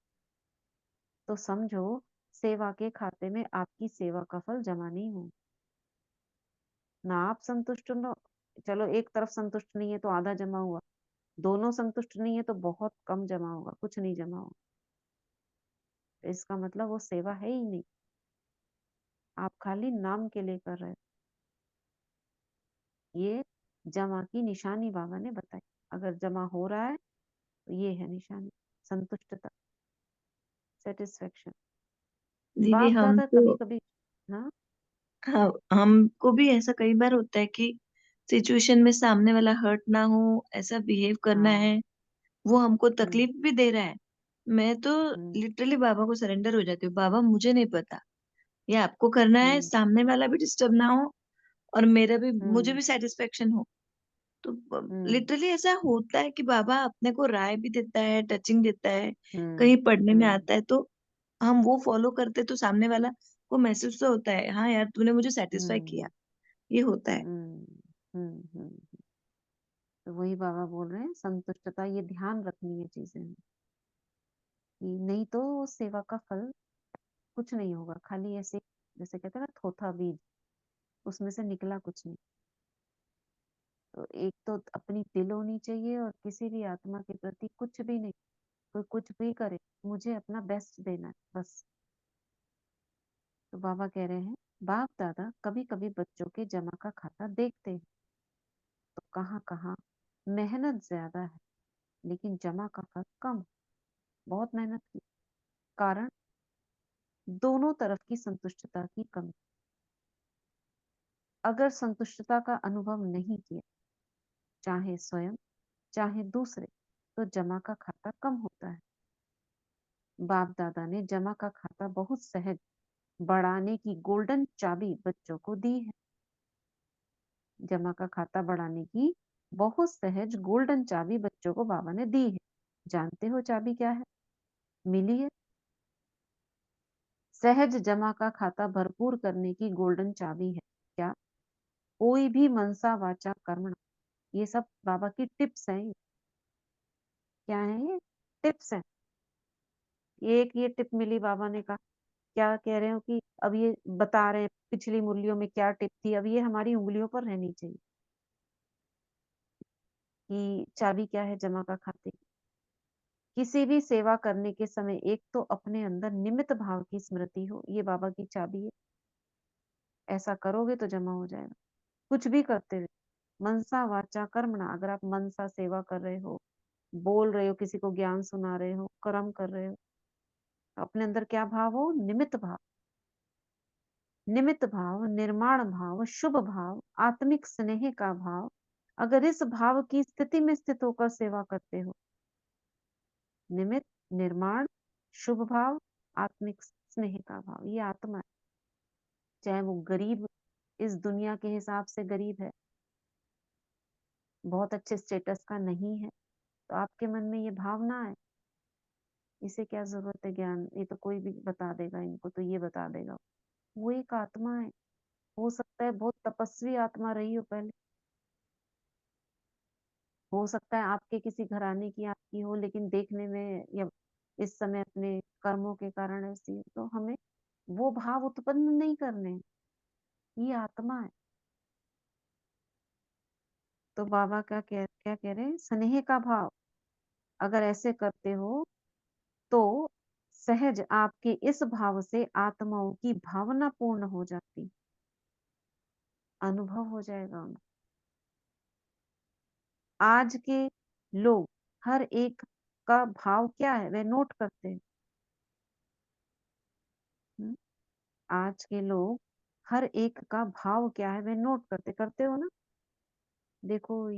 तो समझो सेवा के खाते में आपकी सेवा का फल जमा नहीं हो। ना आप संतुष्ट हो, चलो एक तरफ संतुष्ट नहीं है तो आधा जमा हुआ, दोनों संतुष्ट नहीं है तो बहुत कम जमा होगा, कुछ नहीं जमा होगा। तो इसका मतलब वो सेवा है ही नहीं, आप खाली नाम के लिए कर रहे हो। ये जमा की निशानी बाबा ने बताई। अगर जमा हो रहा है तो ये है निशानी, संतुष्टता, सेटिस्फेक्शन। दीदी बाप हम दादा तो, कभी कभी, हाँ हाँ हमको भी ऐसा कई बार होता है कि सिचुएशन में सामने वाला हर्ट ना हो, ऐसा बिहेव करना हाँ, है, वो हमको हम्म तकलीफ भी दे रहा है। मैं तो हम्म लिटरली बाबा को सरेंडर हो जाती हूँ, बाबा मुझे नहीं पता, ये आपको करना है, हम्म सामने वाला भी डिस्टर्ब ना हो और मेरा भी, मुझे हम्म भी सेटिस्फेक्शन हो। तो हम्म लिटरली ऐसा होता है कि बाबा अपने को राय भी देता है, टचिंग देता है, हम्म कहीं पढ़ने में हम्म आता है, तो हम वो फॉलो करते तो सामने वाला को महसूस तो होता है, हाँ यार तूने मुझे सेटिस्फाई किया, हम्म ये होता है। हम्म हम्म। तो वही बाबा बोल रहे हैं, संतुष्टता ये ध्यान रखनी है चीजें में, कि नहीं तो सेवा का फल कुछ नहीं होगा, खाली ऐसे जैसे कहते हैं ना थोथा बीज, उसमें से निकला कुछ नहीं। तो एक तो अपनी दिल होनी चाहिए, और किसी भी आत्मा के प्रति कुछ भी नहीं, कोई कुछ भी करे, मुझे अपना बेस्ट देना है बस। तो बाबा कह रहे हैं, बाप दादा कभी कभी बच्चों के जमा का खाता देखते हैं, तो कहाँ कहाँ मेहनत ज्यादा है लेकिन जमा का फल कम, बहुत मेहनत की, कारण दोनों तरफ की संतुष्टता की कमी। अगर संतुष्टता का अनुभव नहीं किया, चाहे स्वयं चाहे दूसरे, तो जमा का खाता कम होता है। बाप दादा ने जमा का खाता बहुत सहज बढ़ाने की गोल्डन चाबी बच्चों को दी है। जमा का खाता बढ़ाने की बहुत सहज गोल्डन चाबी बच्चों को बाबा ने दी है। जानते हो चाबी क्या है, मिली है। सहज जमा का खाता भरपूर करने की गोल्डन चाबी है क्या, कोई भी मनसा वाचा कर्म। ये सब बाबा की टिप्स हैं। क्या है ये, टिप्स हैं। एक ये टिप मिली बाबा ने कहा, क्या कह रहे हो कि अब ये बता रहे हैं पिछली मुरलियों में क्या टिप थी, अब ये हमारी उंगलियों पर रहनी चाहिए कि चाबी क्या है जमा का खाते की। किसी भी सेवा करने के समय एक तो अपने अंदर निमित्त भाव की स्मृति हो, ये बाबा की चाबी है। ऐसा करोगे तो जमा हो जाएगा। कुछ भी करते हुए मनसा वाचा कर्मणा, अगर आप मनसा सेवा कर रहे हो, बोल रहे हो, किसी को ज्ञान सुना रहे हो, कर्म कर रहे हो, अपने अंदर क्या भाव हो? निमित्त भाव। निमित्त भाव, निर्माण भाव, शुभ भाव, आत्मिक स्नेह का भाव। अगर इस भाव की स्थिति में स्थित होकर सेवा करते हो, निमित्त, निर्माण, शुभ भाव, आत्मिक स्नेह का भाव, ये आत्मा है। चाहे वो गरीब इस दुनिया के हिसाब से गरीब है, बहुत अच्छे स्टेटस का नहीं है, तो आपके मन में ये भावना है, इसे क्या जरूरत है ज्ञान, ये तो कोई भी बता देगा, इनको तो ये बता देगा। वो एक आत्मा है। हो सकता है बहुत तपस्वी आत्मा रही हो पहले, हो सकता है आपके किसी घराने की आपकी हो, लेकिन देखने में या इस समय अपने कर्मों के कारण ऐसी है, तो हमें वो भाव उत्पन्न नहीं करने हैं। ये आत्मा है। तो बाबा क्या कह रहे हैं? स्नेह का भाव अगर ऐसे करते हो तो सहज आपके इस भाव से आत्माओं की भावना पूर्ण हो जाती, अनुभव हो जाएगा उनको। आज के लोग हर एक का भाव क्या है वे नोट करते हैं। हम्म? आज के लोग हर एक का भाव क्या है वे नोट करते हो ना। देखो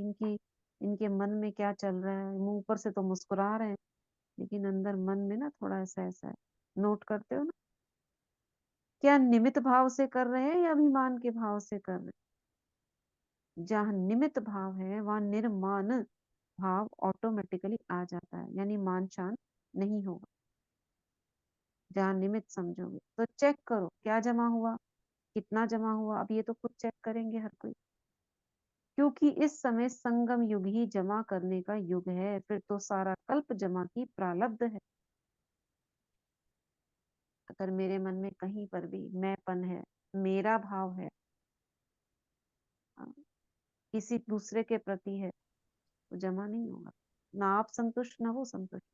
इनके मन में क्या चल रहा है, मुंह पर से तो मुस्कुरा रहे हैं, लेकिन अंदर मन में ना थोड़ा ऐसा ऐसा है। नोट करते हो ना। क्या निमित्त भाव से कर रहे हैं या अभिमान के भाव से कर रहे हैं? जहाँ निमित्त भाव है वहां निर्माण भाव ऑटोमेटिकली आ जाता है, यानी मान शान नहीं होगा। जहाँ निमित्त समझोगे तो चेक करो क्या जमा हुआ, कितना जमा हुआ। अब ये तो खुद चेक करेंगे हर कोई, क्योंकि इस समय संगम युग ही जमा करने का युग है। फिर तो सारा कल्प जमा की प्रारब्ध है। अगर मेरे मन में कहीं पर भी मैंपन है, मेरा भाव है, हाँ, किसी दूसरे के प्रति है, तो जमा नहीं होगा। ना आप संतुष्ट ना वो संतुष्ट।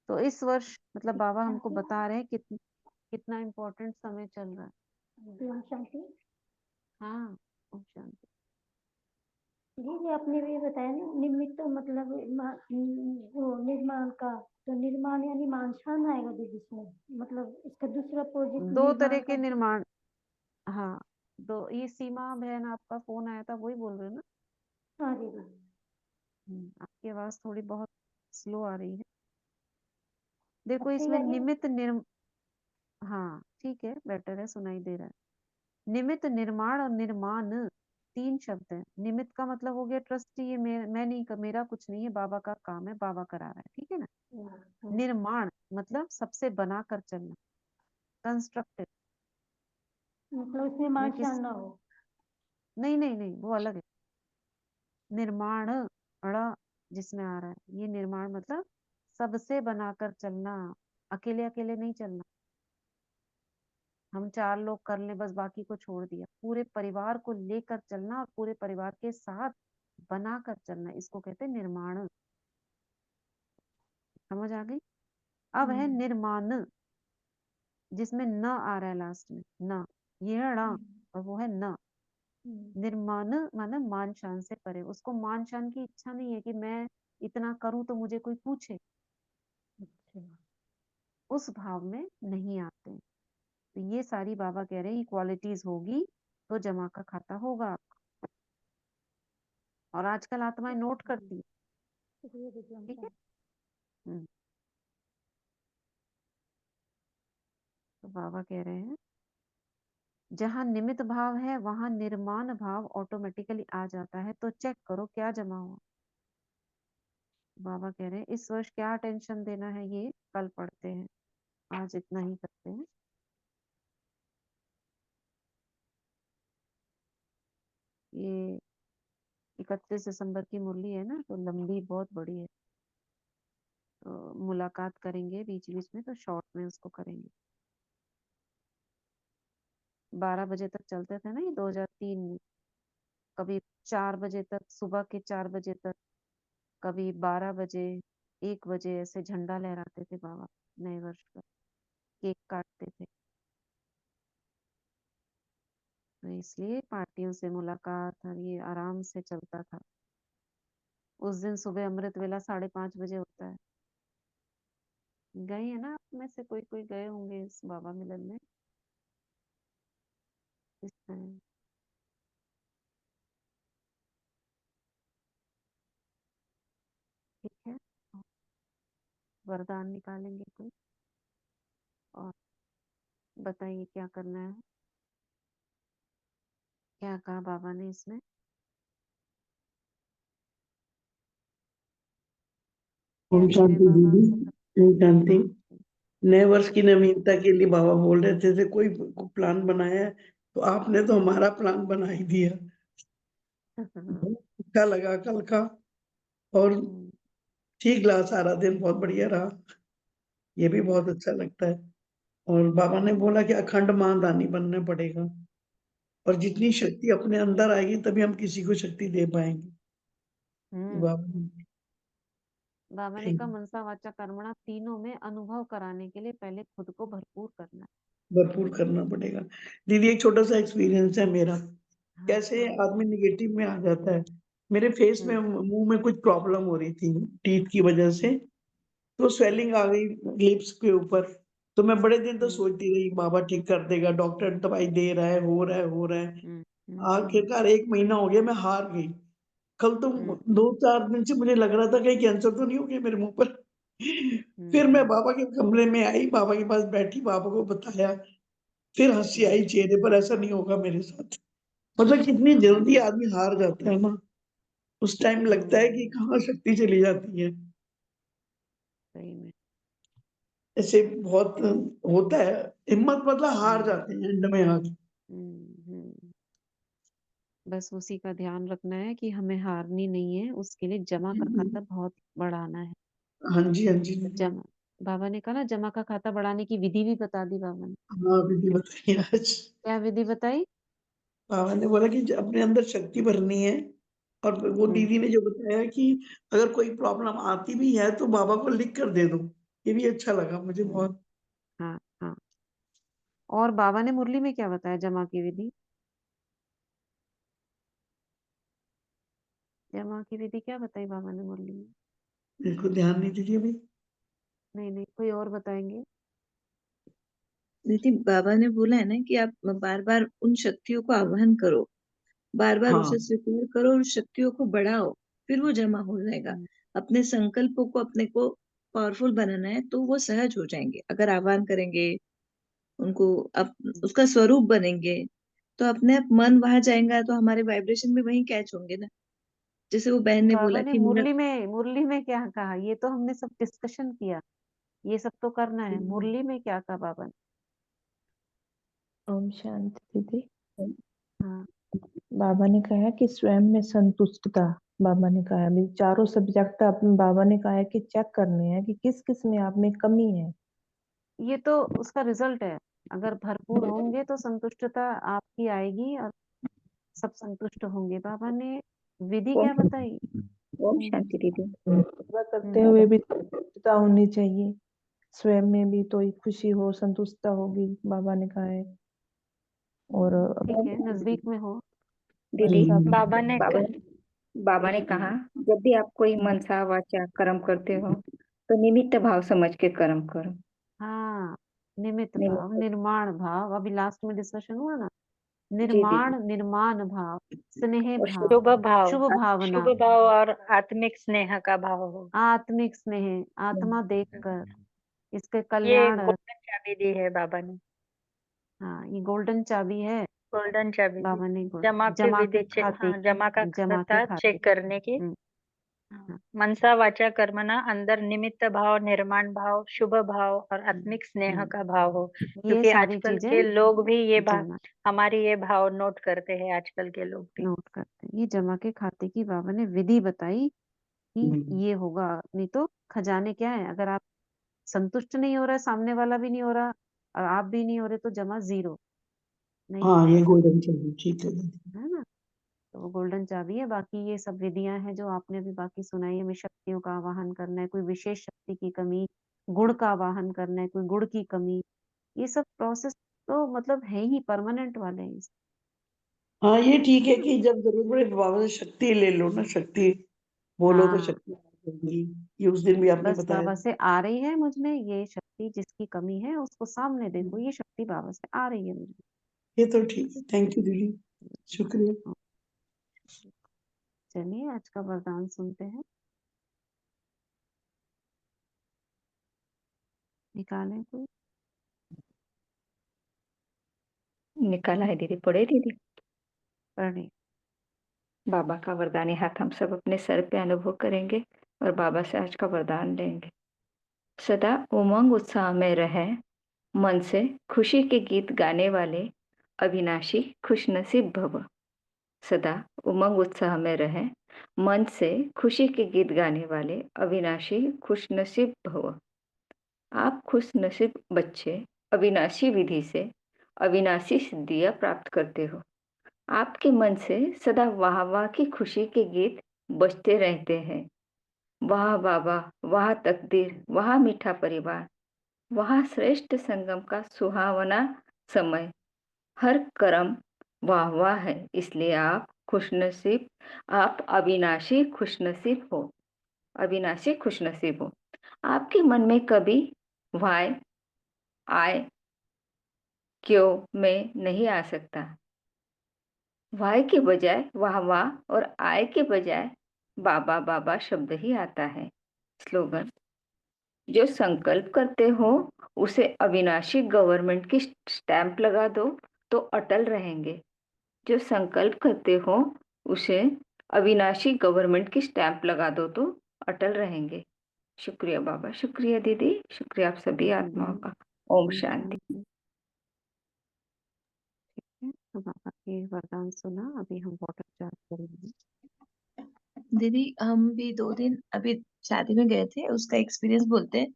तो इस वर्ष मतलब बाबा हमको बता रहे हैं कितना इम्पोर्टेंट समय चल रहा है। शांति हाँ, ओम शांति। जी जी, आपने भी बताया ना निमित्त मतलब वो निर्माण का, तो निर्माण यानी मानसान आएगा दीदी इसमें, मतलब इसका दूसरा प्रोजेक्ट दो निर्माण तरह का। के निर्माण। हाँ, दो। ये सीमा बहन आपका फोन आया था, वही बोल रहे हो ना? हाँ दीदी। आपकी आवाज थोड़ी बहुत स्लो आ रही है। देखो अच्छी इसमें लगी। हाँ ठीक है, बेटर है, सुनाई दे रहा है। निमित्त, निर्माण और निर्माण, तीन शब्द है। निमित्त का मतलब हो गया ट्रस्टी, ये मैं नहीं कर, मेरा कुछ नहीं है, बाबा का काम है, बाबा करा रहा है, ठीक है ना। निर्माण मतलब सबसे बना कर चलना, कंस्ट्रक्टिव। मतलब उसमें मैं मानसान किस ना हो। नहीं नहीं नहीं, वो अलग है। निर्माण अड़ा जिसमें आ रहा है, ये निर्माण मतलब सबसे बनाकर चलना, अकेले अकेले नहीं चलना। हम चार लोग कर ले बस, बाकी को छोड़ दिया। पूरे परिवार को लेकर चलना और पूरे परिवार के साथ बनाकर चलना, इसको कहते हैं निर्माण। समझ आ गई? अब है निर्माण, जिसमें न आ रहा है लास्ट में, न, ये है ण और वो है न। निर्माण माने मान शान से परे। उसको मान शान की इच्छा नहीं है कि मैं इतना करूं तो मुझे कोई पूछे, उस भाव में नहीं आते हैं। तो ये सारी बाबा कह रहे हैं क्वालिटीज होगी तो जमा का खाता होगा आपका। और आजकल आत्माएं नोट करती है, ठीक है। हम्म, तो बाबा कह रहे हैं जहां निमित्त भाव है वहां निर्माण भाव ऑटोमेटिकली आ जाता है, तो चेक करो क्या जमा हुआ। बाबा कह रहे हैं इस वर्ष क्या टेंशन देना है ये कल पढ़ते हैं, आज इतना ही करते हैं। ये 31 दिसंबर की मुरली है ना, तो लंबी बहुत बड़ी है, तो मुलाकात करेंगे बीच बीच में, तो शॉर्ट में उसको करेंगे। 12 बजे तक चलते थे ना ये 2003 में। कभी 4 बजे तक, सुबह के 4 बजे तक, कभी 12 बजे, 1 बजे, ऐसे झंडा लहराते थे बाबा नए वर्ष का, केक काटते थे। तो इसलिए पार्टियों से मुलाकात और ये आराम से चलता था। उस दिन सुबह अमृत वेला 5:30 बजे होता है। गए हैं ना आप में से कोई गए होंगे इस बाबा मिलन में इस टाइम। ठीक है, वरदान निकालेंगे कोई और बताइए क्या करना है। क्या कहा बाबा ने इसमें? क्या ओम कह रहे हैं शांति बाबा? दीदी, ओम शांति। हाँ। नए वर्ष की नवीनता के लिए बाबा बोल रहे थे कोई प्लान बनाया है, तो आपने तो हमारा प्लान बना ही दिया। बहुत अच्छा लगा कल का, और ठीक रहा, सारा दिन बहुत बढ़िया रहा। ये भी बहुत अच्छा लगता है। और बाबा ने बोला कि अखंड महादानी बनना पड़ेगा, और जितनी शक्ति अपने अंदर आएगी तभी हम किसी को शक्ति दे पाएंगे। बाबा ने बाबा ने कहा मनसा वाचा कर्मणा तीनों में अनुभव कराने के लिए पहले खुद को भरपूर करना है। भरपूर करना पड़ेगा। दीदी एक छोटा सा एक्सपीरियंस है मेरा। हाँ, कैसे हाँ, आदमी निगेटिव में आ जाता है। मेरे फेस में, मुंह में कुछ प्रॉब्लम हो रही थी टीथ की वजह से, तो स्वेलिंग आ गई लिप्स के ऊपर। तो मैं बड़े दिन तो सोचती रही बाबा ठीक कर देगा, डॉक्टर दवाई दे रहा है, हो रहा है। आखिरकार 1 महीना हो गया, मैं हार गई। कल तो 2-4 दिन से मुझे लग रहा था कहीं कैंसर तो नहीं हो गया मेरे मुंह पर। फिर मैं बाबा के कमरे में आई, बाबा के पास बैठी, बाबा को बताया, फिर हंसी आई चेहरे पर, ऐसा नहीं होगा मेरे साथ। मतलब कितनी जल्दी आदमी हार जाता है ना, उस टाइम लगता है कि कहाँ शक्ति चली जाती है। सही में ऐसे बहुत होता है, हिम्मत मतलब हार जाते हैं एंड में आके। बस उसी का ध्यान रखना है कि हमें हारनी नहीं है, उसके लिए जमा का खाता बहुत बढ़ाना है। हाँ जी, हाँ जी। जमा, बाबा ने कहा ना जमा का खाता बढ़ाने की विधि भी बता दी बाबा ने। हाँ विधि बताइए आज। क्या विधि बताई? बाबा ने बोला कि अपने अंदर शक्ति भरनी है, और वो दीदी ने जो बताया कि अगर कोई प्रॉब्लम आती भी है तो बाबा को लिख कर दे दो। ये भी अच्छा लगा मुझे बहुत। हाँ, हाँ। और बाबा ने मुरली में क्या बताया जमा की विधि? जमा की विधि क्या बताई बाबा ने मुरली में? मेरे को ध्यान नहीं दीजिए अभी। नहीं, कोई और बताएंगे? दीदी बाबा ने बोला है ना कि आप बार बार उन शक्तियों को आह्वान करो, बार बार हाँ। उसे स्वीकार करो और शक्तियों को बढ़ाओ, फिर वो जमा हो जाएगा। अपने संकल्पों को अपने को पावरफुल बनाना है तो वो सहज हो जाएंगे। अगर आह्वान करेंगे उनको, उसका स्वरूप बनेंगे, तो अपने आप मन वहां जाएगा, तो हमारे वाइब्रेशन भी वहीं कैच होंगे ना। जैसे वो बहन ने बाबा बोला ने कि मेरा मुरली में क्या कहा? ये तो हमने सब डिस्कशन किया, ये सब तो करना है। मुरली में क्या कहा बाबा ने? ओम शांति दीदी। हाँ, बाबा ने कहा कि स्वयं में संतुष्टता। बाबा ने कहा अभी चारों सब्जेक्ट अपने बाबा ने कहा है कि चेक करने हैं कि किस किस में आप में कमी है। ये तो उसका रिजल्ट है। अगर भरपूर होंगे तो संतुष्टता आपकी आएगी और सब संतुष्ट होंगे। बाबा ने विधि क्या बताई? ओम शांति दीदी। सेवा करते हुए भी संतुष्टता होनी चाहिए, स्वयं में भी तो खुशी हो, संतुष्टता होगी, बाबा ने कहा है। और ठीक है, नजदीक में हो। दीदी बाबा ने बाबा ने कहा जब भी आप कोई मनसा वाचा कर्म करते हो तो निमित्त भाव समझ के कर्म करो। हाँ, निमित्त भाव, निमित्त। निर्माण भाव, अभी लास्ट में डिस्कशन हुआ ना, जी दीदी। निर्माण भाव, स्नेह और भाव, शुभ भाव, शुभ भावना, शुभ भाव और आत्मिक स्नेह का भाव हो। आत्मिक स्नेह, आत्मा देखकर इसके ये कल्याण। गोल्डन चाबी दी है बाबा ने, हाँ, ये गोल्डन चाबी है गोल्डन चाबी दी। बाबा ने। जमा की जमा विधि के खाते हाँ, जमा का जमा के खाता खाते चेक करने की। हम्म, हाँ, मनसा वाचा कर्मणा अंदर निमित्त भाव, निर्माण भाव, शुभ भाव और आत्मिक स्नेह का भाव हो। ये क्योंकि सारी आजकल चीजें के लोग भी ये भाव, जमा हमारी ये भाव नोट करते हैं आजकल के लोग भी। नोट करते हैं। ये जमा के खाते की बाबा ने विधि बताई कि ये होगा। नहीं तो खजाने क्या है, अगर आप संतुष्ट नहीं हो रहा, सामने वाला भी नहीं हो रहा और आप भी नहीं हो रहे, तो जमा 0 नहीं हाँ होगा ये जमा, गोल्डन चाहिए, ठीक है दीदी। है ना। तो वो गोल्डन चाबी है। बाकी ये सब विधियां हैं जो आपने अभी बाकी सुनाई। हमें शक्तियों का आवाहन करना है, कोई विशेष शक्ति की कमी, गुण का आवाहन करना है, कोई गुण की कमी, ये सब प्रोसेस तो मतलब है ही, परमानेंट वाले हैं। हाँ ये ठीक है कि जब जरूरत पड़े बाबा से शक्ति ले लो ना, शक्ति बोलो तो हाँ शक्ति आ जाएगी। ये उस दिन भी आपने बस बताया बाबा था। से आ रही है मुझ में ये शक्ति, जिसकी कमी है उसको सामने देखो, ये शक्ति बाबा से आ रही है मुझ में। ये तो ठीक है, थैंक यू दीदी, शुक्रिया। चलिए आज का वरदान सुनते हैं। निकालें कोई। निकाला है दीदी, पढ़े दीदी। पढ़े। बाबा का वरदानी हाथ हम सब अपने सर पे अनुभव करेंगे और बाबा से आज का वरदान लेंगे। सदा उमंग उत्साह में रहें, मन से खुशी के गीत गाने वाले अविनाशी खुशनसीब भव। सदा उमंग उत्साह में रहें, मन से खुशी के गीत गाने वाले अविनाशी खुशनसीब भव। आप खुशनसीब बच्चे अविनाशी विधि से अविनाशी सिद्धियां प्राप्त करते हो। आपके मन से सदा वाह वाह की खुशी के गीत बजते रहते हैं। वाह बाबा, वाह तकदीर, वाह मीठा परिवार, वाह श्रेष्ठ संगम का सुहावना समय। हर कर्म वाह वाह है, इसलिए आप खुशनसीब, आप अविनाशी खुशनसीब हो। अविनाशी खुशनसीब हो। आपके मन में कभी वाय, आय, क्यों में नहीं आ सकता। वाय के बजाय वाह वाह और आय के बजाय बाबा बाबा शब्द ही आता है। स्लोगन। जो संकल्प करते हो उसे अविनाशी गवर्नमेंट की स्टैंप लगा दो तो अटल रहेंगे। जो संकल्प करते हो उसे अविनाशी गवर्नमेंट की स्टैंप लगा दो तो अटल रहेंगे। शुक्रिया बाबा, शुक्रिया दीदी, शुक्रिया आप सभी आत्माओं का। ओम शांति। ठीक है, तो बाबा के वरदान सुना। अभी हम वाटर चार्ज करेंगे। दीदी हम भी 2 दिन अभी शादी में गए थे, उसका एक्सपीरियंस बोलते हैं।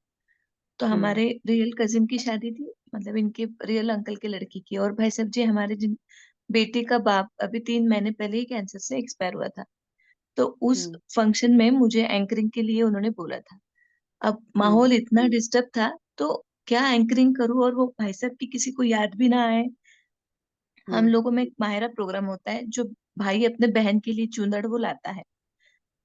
तो हमारे रियल कजिन की शादी थी, मतलब इनके रियल अंकल के लड़की की। और भाई साहब जी हमारे जिन बेटे का बाप अभी 3 महीने पहले ही कैंसर से एक्सपायर हुआ था। तो उस फंक्शन में मुझे एंकरिंग के लिए उन्होंने बोला था। अब माहौल इतना डिस्टर्ब था, तो क्या एंकरिंग करूं, और वो भाई साहब की किसी को याद भी ना आए। हम लोगों में एक माहिरा प्रोग्राम होता है, जो भाई अपने बहन के लिए चुंदड़ वो लाता है।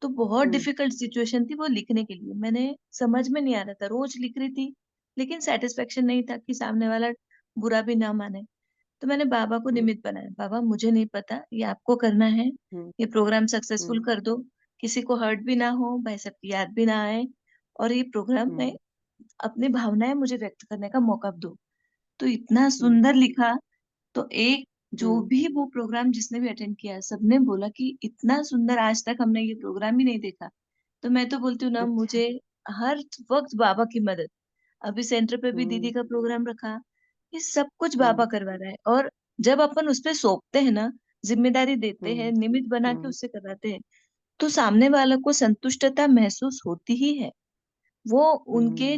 तो बहुत डिफिकल्ट सिचुएशन थी वो लिखने के लिए, मैंने समझ में नहीं आ रहा था, रोज लिख रही थी लेकिन सेटिस्फेक्शन नहीं था कि सामने वाला बुरा भी ना माने। तो मैंने बाबा को निमित्त बनाया, बाबा मुझे नहीं पता, ये आपको करना है, ये प्रोग्राम सक्सेसफुल कर दो, किसी को हर्ट भी ना हो, भाई सबकी याद भी ना आए, और ये प्रोग्राम में अपनी भावनाएं मुझे व्यक्त करने का मौका दो। तो इतना सुंदर लिखा। तो एक जो भी वो प्रोग्राम जिसने भी अटेंड किया, सबने बोला कि इतना सुंदर आज तक हमने ये प्रोग्राम ही नहीं देखा। तो मैं तो बोलती हूँ ना, मुझे हर वक्त बाबा की मदद। अभी सेंटर पे भी दीदी का प्रोग्राम रखा, ये सब कुछ बाबा करवा रहा है। और जब अपन उस पे सौंपते हैं ना, जिम्मेदारी देते हैं, निमित्त बना के उससे करवाते हैं, तो सामने वाले को संतुष्टता महसूस होती ही है। वो उनके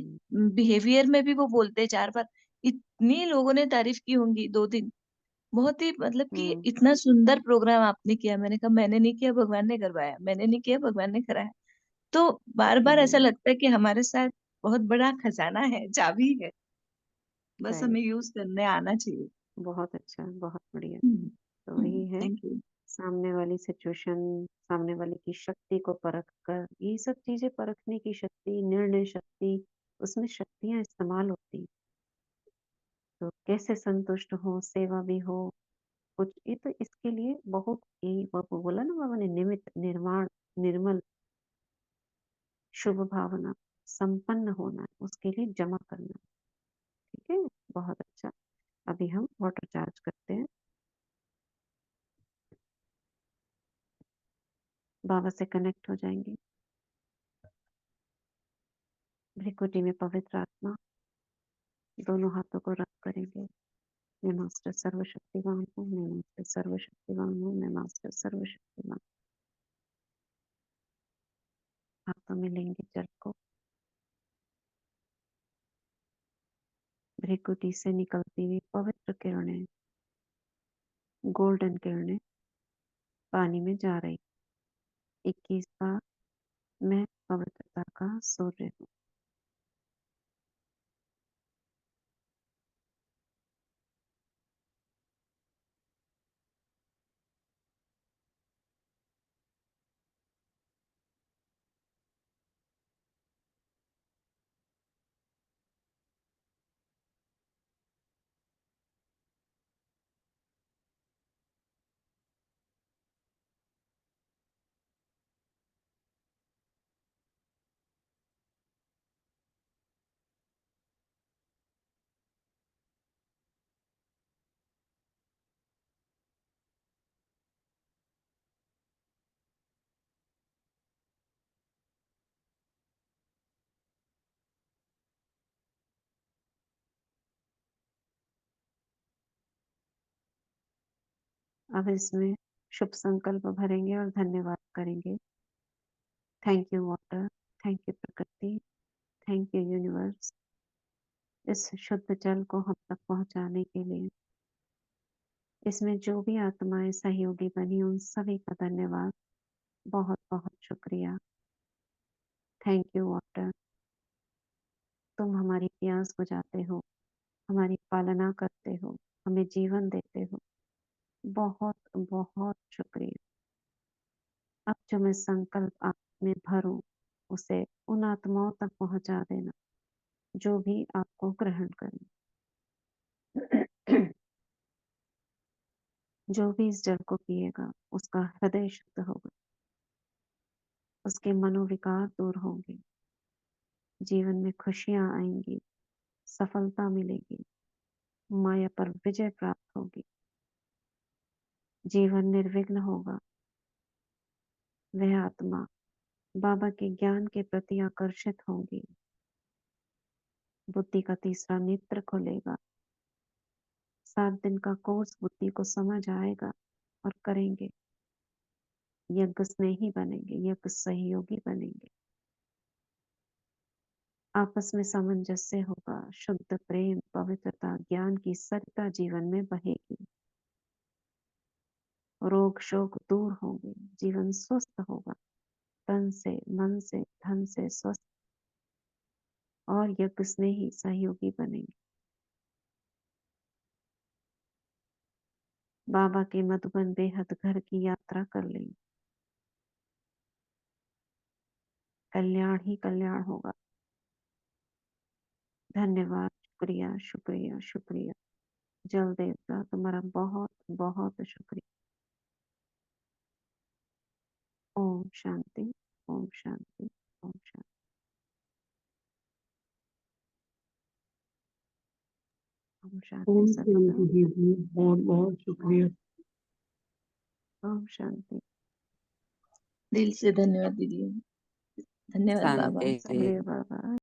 बिहेवियर में भी वो बोलते हैं 4 बार। इतनी लोगों ने तारीफ की होंगी 2 दिन। बहुत ही मतलब कि इतना सुंदर प्रोग्राम आपने किया। मैंने कहा मैंने नहीं किया, भगवान ने करवाया, मैंने नहीं किया, भगवान ने कराया। तो बार बार ऐसा लगता है कि हमारे साथ बहुत बड़ा खजाना है, चाबी है, बस हमें यूज करने आना चाहिए। बहुत अच्छा, बहुत बढ़िया। तो वही है, थैंक यू। सामने वाली सिचुएशन, सामने वाले की शक्ति को परख कर, ये सब चीजें परखने की शक्ति, निर्णय शक्ति, उसमें शक्तियां इस्तेमाल होती हैं। तो कैसे संतुष्ट हो, सेवा भी हो, कुछ ये तो इसके लिए बहुत ही वो बोला ना बाबा ने, निमित्त, निर्माण, निर्मल, शुभ भावना, संपन्न होना है, उसके लिए जमा करना है। ठीक है, बहुत अच्छा। अभी हम वाटर चार्ज करते हैं। बाबा से कनेक्ट हो जाएंगे। भ्रिकुटी में पवित्र आत्मा, दोनों हाथों को रख करेंगे। मैं मास्टर सर्वशक्तिवान हूँ, मैं मास्टर सर्वशक्तिवान हूँ, मैं मास्टर सर्वशक्तिवान। हाथों में लेंगे जल को। भ्रिकुटी से निकलती हुई पवित्र किरणें, गोल्डन किरणें पानी में जा रही। 21 बार मैं पवित्रता का सूर्य हूँ। अब इसमें शुभ संकल्प भरेंगे और धन्यवाद करेंगे। Thank you water, thank you प्रकृति, थैंक यू यूनिवर्स, इस शुद्ध जल को हम तक पहुंचाने के लिए। इसमें जो भी आत्माएं सहयोगी बनी उन सभी का धन्यवाद, बहुत बहुत शुक्रिया। थैंक यू वाटर, तुम हमारी प्यास बुझाते हो, हमारी पालना करते हो, हमें जीवन देते हो, बहुत बहुत शुक्रिया। अब जो मैं संकल्प आप में भरूं उसे उन आत्माओं तक पहुंचा देना जो भी आपको ग्रहण करें। जो भी इस जल को पिएगा उसका हृदय शुद्ध होगा, उसके मनोविकार दूर होंगे, जीवन में खुशियां आएंगी, सफलता मिलेगी, माया पर विजय प्राप्त होगी, जीवन निर्विघ्न होगा। वह आत्मा बाबा के ज्ञान के प्रति आकर्षित होंगी, बुद्धि का तीसरा नेत्र खुलेगा, 7 दिन का कोर्स बुद्धि को समझ आएगा और करेंगे। यज्ञ स्नेही बनेंगे, यज्ञ सहयोगी बनेंगे, आपस में सामंजस्य होगा, शुद्ध प्रेम पवित्रता ज्ञान की सरिता जीवन में बहेगी, रोग शोक दूर होंगे, जीवन स्वस्थ होगा, तन से मन से धन से स्वस्थ और यज्ञ स्नेही सहयोगी बनेंगे। बाबा के मधुबन बेहद घर की यात्रा कर लेंगे, कल्याण ही कल्याण होगा। धन्यवाद, शुक्रिया शुक्रिया शुक्रिया। जल देवता तुम्हारा बहुत बहुत शुक्रिया। ओम शांति, ओम शांति, ओम शांति। ओम शांति ओम सभी शांति का। दीदी, बहुत बहुत शुक्रिया। ओम शांति। दिल से धन्यवाद दीदी, धन्यवाद बाबा। शांति। शुक्रिया बाबा।